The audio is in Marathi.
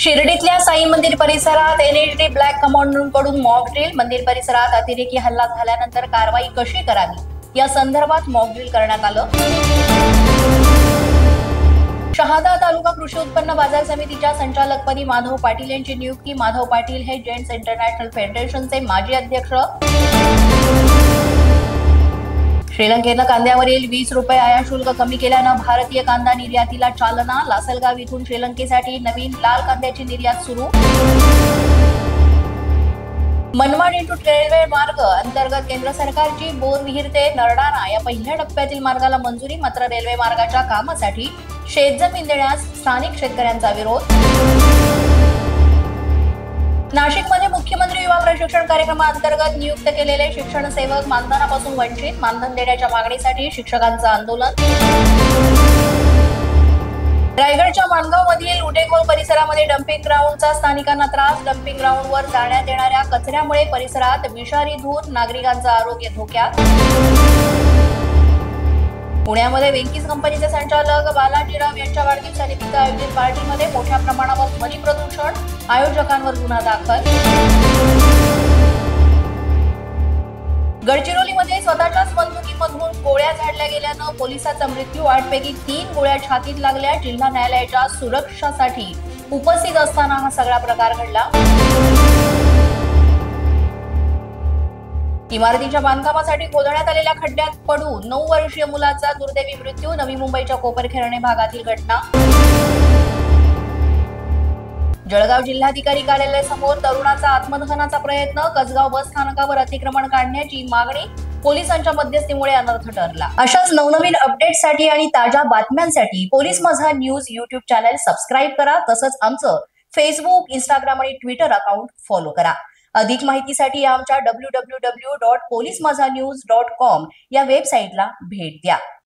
शिर्डीतल्या साई मंदिर परिसरात एनएचडी ब्लॅक कमांडोकडून मॉक ड्रिल. मंदिर परिसरात अतिरेकी हल्ला झाल्यानंतर कारवाई कशी करावी या संदर्भात मॉक ड्रिल करण्यात आलं. शहादा तालुका कृषी उत्पन्न बाजार समितीच्या संचालकपदी माधव पाटील यांची नियुक्ती. माधव पाटील हे जेंट्स इंटरनॅशनल फेडरेशनचे माजी अध्यक्ष. श्रीलंकेनं कांद्यावरील 20 रुपये आयात शुल्क कमी केल्यानं भारतीय कांदा निर्यातीला चालना. लासलगाव इथून श्रीलंकेसाठी नवीन लाल कांद्याची निर्यात सुरू. मनमाड इंटू रेल्वे मार्ग अंतर्गत केंद्र सरकारची बोरविहीर ते नरडाणा या पहिल्या टप्प्यातील मार्गाला मंजुरी. मात्र रेल्वे मार्गाच्या कामासाठी शेतजमीन देण्यास स्थानिक शेतकऱ्यांचा विरोध. नाशिकमध्ये मुख्यमंत्री युवा प्रशिक्षण कार्यक्रमाअंतर्गत नियुक्त केलेले शिक्षण सेवक मानधनापासून वंचित. मानधन देण्याच्या मागणीसाठी शिक्षकांचं आंदोलन. रायगडच्या माणगावमधील उटेखोल परिसरामध्ये डम्पिंग ग्राउंडचा स्थानिकांना त्रास. डम्पिंग ग्राउंडवर जाण्यात येणाऱ्या कचऱ्यामुळे परिसरात विषारी धूर. नागरिकांचं आरोग्य धोक्यात. पुण्यामध्ये वेंकीज कंपनीचे संचालक बालाजीराव यांच्या वाढदिवसानिमित्त आयोजित पार्टीमध्ये मोठ्या प्रमाणावर ध्वनी प्रदूषण. आयोजकांवर गुन्हा दाखल. गडचिरोलीमध्ये स्वतःच्याच बंदुकीमधून गोळ्या झाडल्या गेल्यानं पोलिसाचा मृत्यू. 8 पैकी 3 गोळ्या छातीत लागल्या. जिल्हा न्यायालयाच्या सुरक्षेसाठी उपस्थित असताना हा सगळा प्रकार घडला. इमारतीच्या बांधकामासाठी खोदण्यात आलेल्या खड्ड्यात पडून 9 वर्षीय मुलाचा दुर्दैवी मृत्यू. नवी मुंबईच्या कोपरखैरणे भागातील घटना. जळगाव जिल्हाधिकारी कार्यालयासमोर तरुणाचा आत्मदहनाचा प्रयत्न. कसगाव बस स्थानकावर अतिक्रमण काढण्याची मागणी. पोलिसांच्या मध्यस्थीमुळे अनर्थ ठरला. अशाच नवनवीन अपडेट्ससाठी आणि ताज्या बातम्यांसाठी पोलीस माझा न्यूज युट्यूब चॅनल सबस्क्राईब करा. तसंच आमचं फेसबुक, इंस्टाग्राम आणि ट्विटर अकाउंट फॉलो करा. अधिक माहितीसाठी आमच्या www.polismazanews.com या वेबसाईटला भेट द्या.